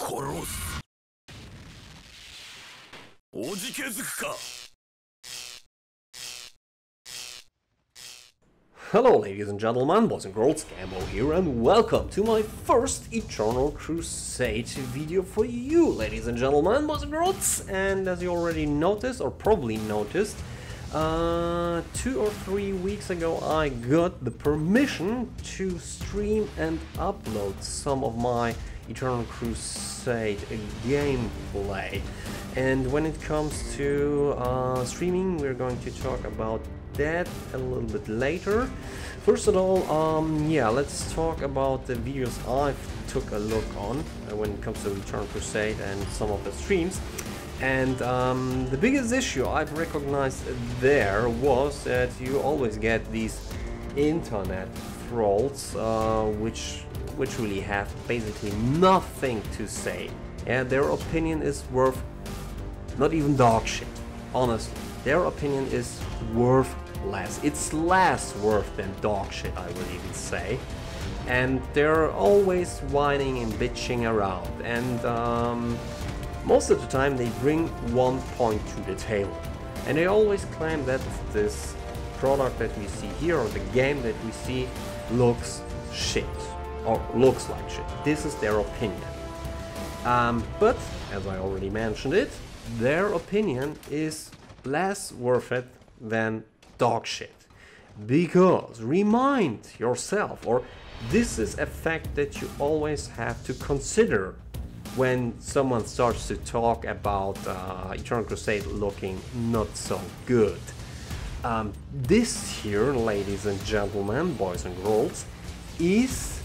殺す。おじけづくか。 Hello ladies and gentlemen, boys and girls, Gambo here and welcome to my first Eternal Crusade video for you, ladies and gentlemen, boys and girls. And as you already noticed, or probably noticed, 2 or 3 weeks ago I got the permission to stream and upload some of my Eternal Crusade gameplay. And when it comes to streaming, we're going to talk about that a little bit later. First of all, yeah, let's talk about the videos I've took a look on when it comes to Eternal Crusade and some of the streams. And the biggest issue I've recognized there was that you always get these internet trolls, which really have basically nothing to say. Yeah, their opinion is worth not even dog shit, honestly. Their opinion is worth less. It's less worth than dog shit, I would even say. And they're always whining and bitching around. And most of the time they bring one point to the table. And they always claim that this product that we see here, or the game that we see, looks shit. Or looks like shit. This is their opinion. But, as I already mentioned it, their opinion is less worth it than dog shit. Because remind yourself, or this is a fact that you always have to consider when someone starts to talk about Eternal Crusade looking not so good. This here, ladies and gentlemen, boys and girls, is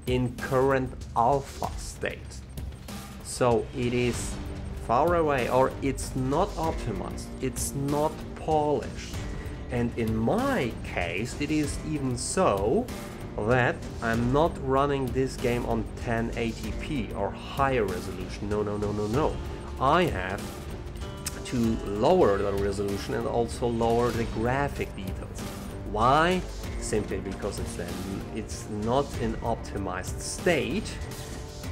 in current alpha state. So it is far away, or it's not optimized, it's not polished. And in my case, it is even so that I'm not running this game on 1080p or higher resolution. No. I have to lower the resolution and also lower the graphic details. Why? Simply because it's not in optimized state.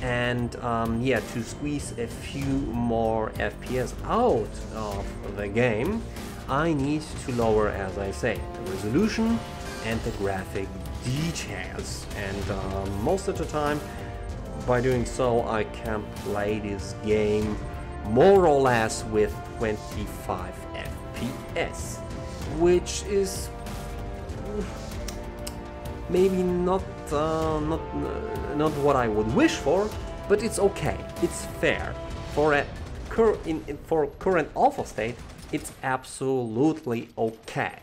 And yeah, to squeeze a few more FPS out of the game, I need to lower, as I say, the resolution and the graphic details. And most of the time, by doing so, I can play this game more or less with 25 FPS, which is maybe not what I would wish for, but it's okay. It's fair for for current alpha state. It's absolutely okay.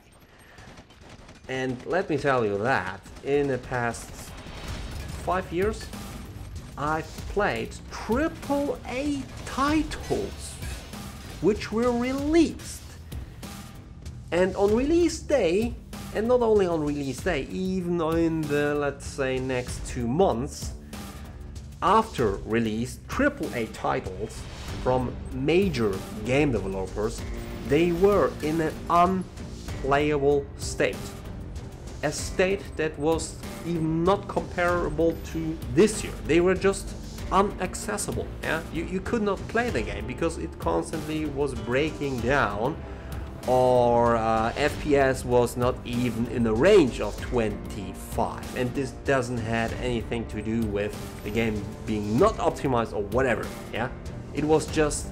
And let me tell you that in the past 5 years, I've played AAA titles which were released, and on release day. And not only on release day, even in the, let's say, next 2 months after release, AAA titles from major game developers, they were in an unplayable state. A state that was even not comparable to this year. They were just inaccessible. Yeah? You could not play the game because it constantly was breaking down, or FPS was not even in the range of 25, and this doesn't have anything to do with the game being not optimized or whatever. Yeah, it was just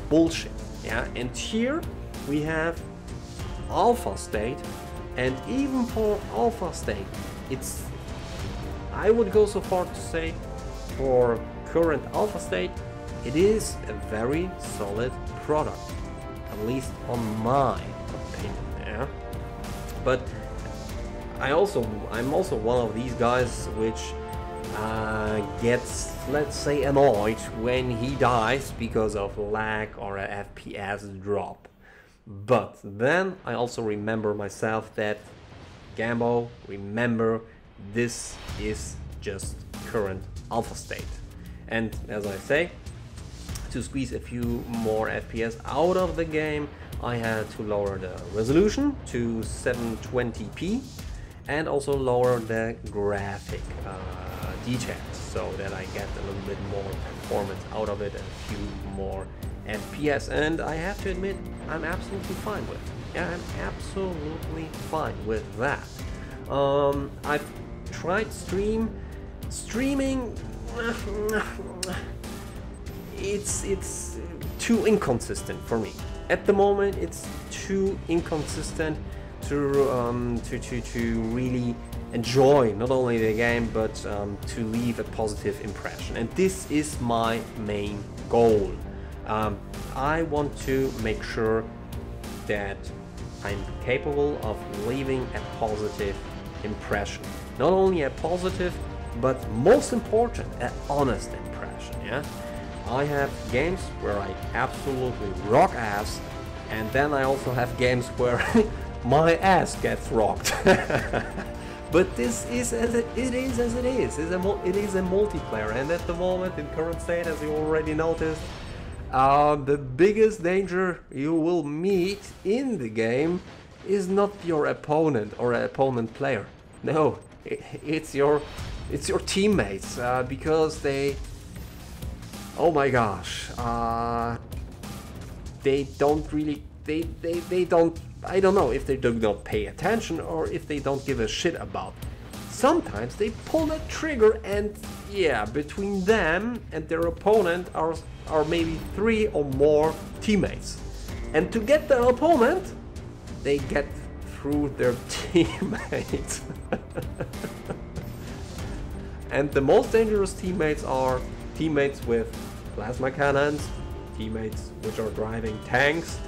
bullshit. Yeah, and here we have alpha state, and even for alpha state, it's, I would go so far to say, for current alpha state, it is a very solid product. At least on my opinion, yeah. But I'm also one of these guys which gets, let's say, annoyed when he dies because of lag or a FPS drop. But then I also remember myself that, Gambo, remember, this is just current alpha state. And as I say, to squeeze a few more FPS out of the game, I had to lower the resolution to 720p and also lower the graphic details. so that I get a little bit more performance out of it and a few more FPS, and I have to admit I'm absolutely fine with it. Yeah, I'm absolutely fine with that. I've tried streaming. It's too inconsistent for me. At the moment, it's too inconsistent to really enjoy not only the game but to leave a positive impression. And this is my main goal. I want to make sure that I'm capable of leaving a positive impression. Not only a positive, but most important, an honest impression. Yeah, I have games where I absolutely rock ass, and then I also have games where my ass gets rocked. But this is as it is. It is a multiplayer, and at the moment in Crusade, as you already noticed, the biggest danger you will meet in the game is not your opponent or an opponent player. No, it's your teammates, because they, oh my gosh, they don't really, they don't, I don't know if they do not pay attention or if they don't give a shit about. Sometimes they pull the trigger, and yeah, between them and their opponent are maybe 3 or more teammates. And to get the opponent, they get through their teammates. And the most dangerous teammates are teammates with plasma cannons, teammates which are driving tanks.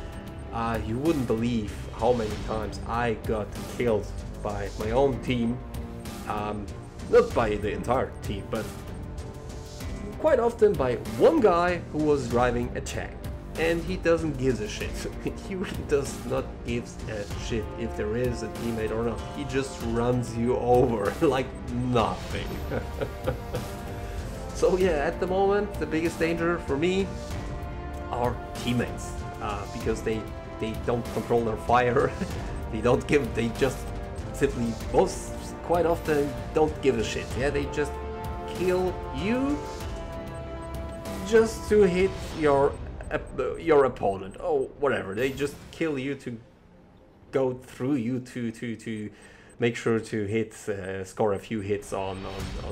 You wouldn't believe how many times I got killed by my own team. Not by the entire team, but quite often by one guy who was driving a tank. And he doesn't give a shit. He really does not give a shit if there is a teammate or not. He just runs you over like nothing. So yeah, at the moment, the biggest danger for me are teammates, because they don't control their fire. They just simply, quite often don't give a shit. Yeah, they just kill you just to hit your opponent. Oh, whatever. They just kill you to go through you to make sure to hit, score a few hits on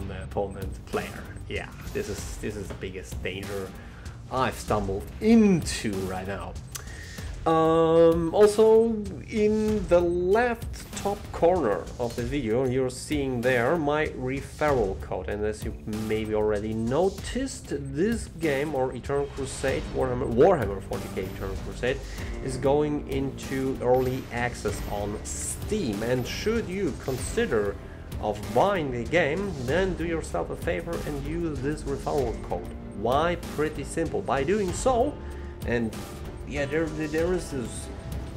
the opponent player. Yeah, this is the biggest danger I've stumbled into right now. Also, in the left top corner of the video, you're seeing there my referral code, and as you maybe already noticed, this game, or Eternal Crusade, Warhammer 40K Eternal Crusade, is going into early access on Steam. And should you consider of buying the game, then do yourself a favor and use this referral code. Why? Pretty simple. By doing so, and yeah, there is this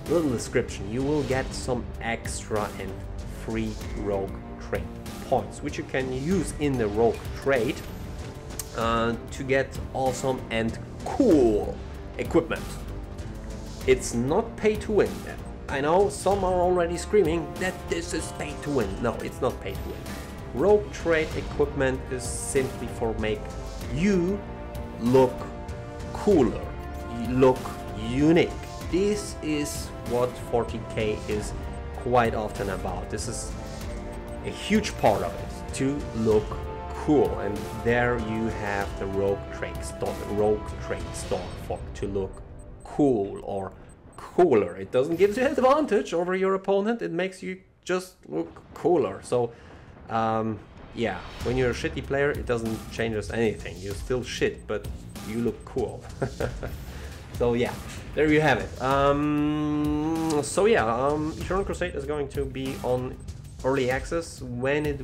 little description, you will get some extra and free rogue trade points, which you can use in the rogue trade to get awesome and cool equipment. It's not pay to win. I know some are already screaming that this is pay to win. No, it's not pay to win. Rogue trade equipment is simply for make you look cooler, look unique. This is what 40K is quite often about. This is a huge part of it, to look cool. And there you have the rogue trade store for to look cool or cooler. It doesn't give you advantage over your opponent, it makes you just look cooler. So yeah, when you're a shitty player, it doesn't change us anything. You're still shit, but you look cool. So yeah, there you have it. So yeah, Eternal Crusade is going to be on early access. When it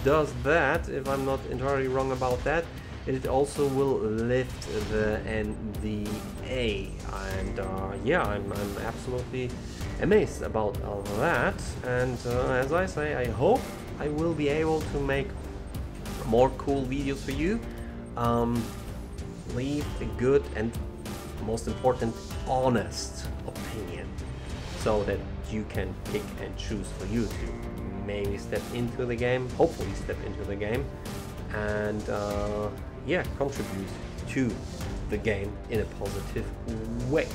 does that, if I'm not entirely wrong about that, it also will lift the NDA, and yeah, I'm absolutely amazed about all that. And as I say, I hope I will be able to make more cool videos for you. Leave a good and, most important, honest opinion, so that you can pick and choose for you to maybe step into the game, hopefully step into the game, and yeah, contribute to the game in a positive way.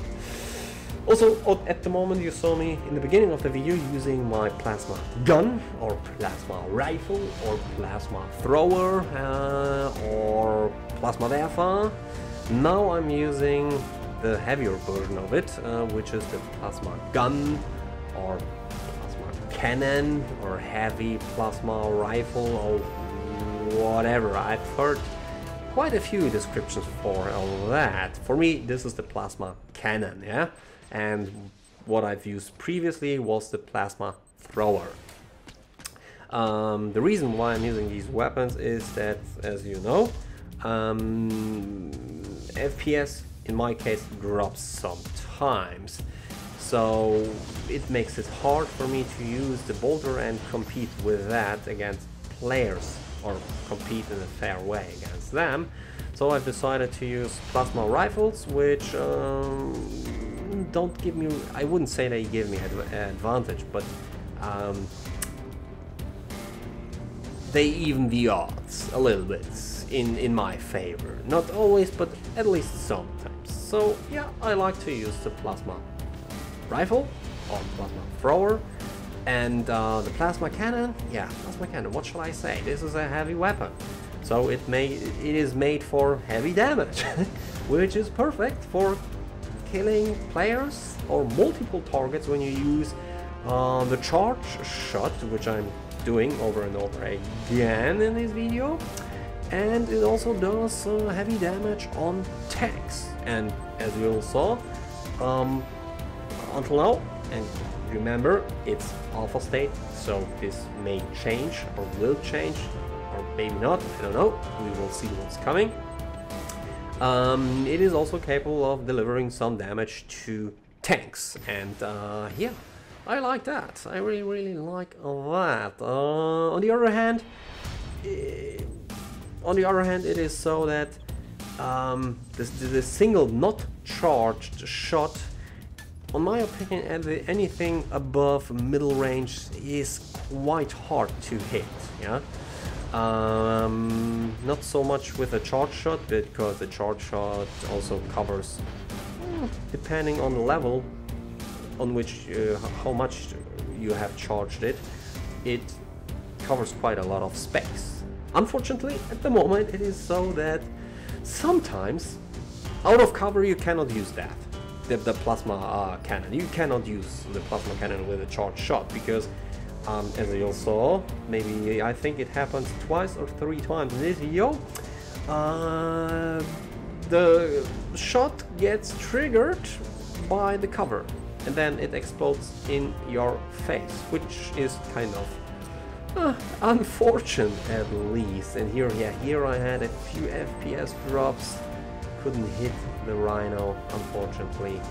Also, at the moment you saw me in the beginning of the video using my plasma gun or plasma rifle or plasma thrower or plasma werfer. Now I'm using the heavier version of it, which is the plasma gun or plasma cannon or heavy plasma rifle or whatever. I've heard quite a few descriptions for all that. For me, this is the plasma cannon, yeah? And what I've used previously was the plasma thrower. The reason why I'm using these weapons is that, as you know, FPS in my case drops sometimes, so it makes it hard for me to use the bolter and compete with that against players, or compete in a fair way against them. So I've decided to use plasma rifles, which don't give me, I wouldn't say they give me advantage, but they even the odds a little bit in my favor. Not always, but at least sometimes. So yeah, I like to use the plasma rifle or plasma thrower. And the plasma cannon, yeah, plasma cannon, what shall I say? This is a heavy weapon. So it is made for heavy damage, which is perfect for killing players or multiple targets when you use the charge shot, which I'm doing over and over again in this video. And it also does heavy damage on tanks. And as you all saw, until now, and remember, it's alpha state, so this may change or will change, or maybe not, I don't know, we will see what's coming. It is also capable of delivering some damage to tanks, and yeah, I like that. I really like that. On the other hand, it is so that the single not charged shot, on my opinion, anything above middle range is quite hard to hit. Yeah. Not so much with a charge shot, because the charge shot also covers, depending on the level on which how much you have charged it, it covers quite a lot of space. Unfortunately, at the moment it is so that sometimes out of cover you cannot use that, the plasma cannon. You cannot use the plasma cannon with a charge shot, because as you all saw, maybe I think it happens twice or 3 times in this video, the shot gets triggered by the cover and then it explodes in your face, which is kind of unfortunate at least. And here I had a few FPS drops, couldn't hit the Rhino, unfortunately.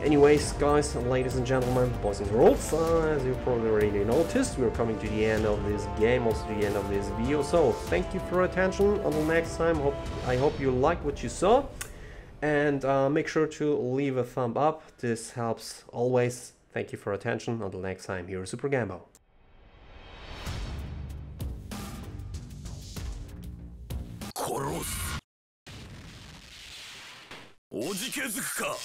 Anyways, guys, ladies and gentlemen, boys and girls, as you probably already noticed, we're coming to the end of this game, also to the end of this video. So thank you for your attention. Until next time, I hope you liked what you saw, and make sure to leave a thumb up. This helps always. Thank you for your attention. Until next time, here is Super Gambo. おじけづくか。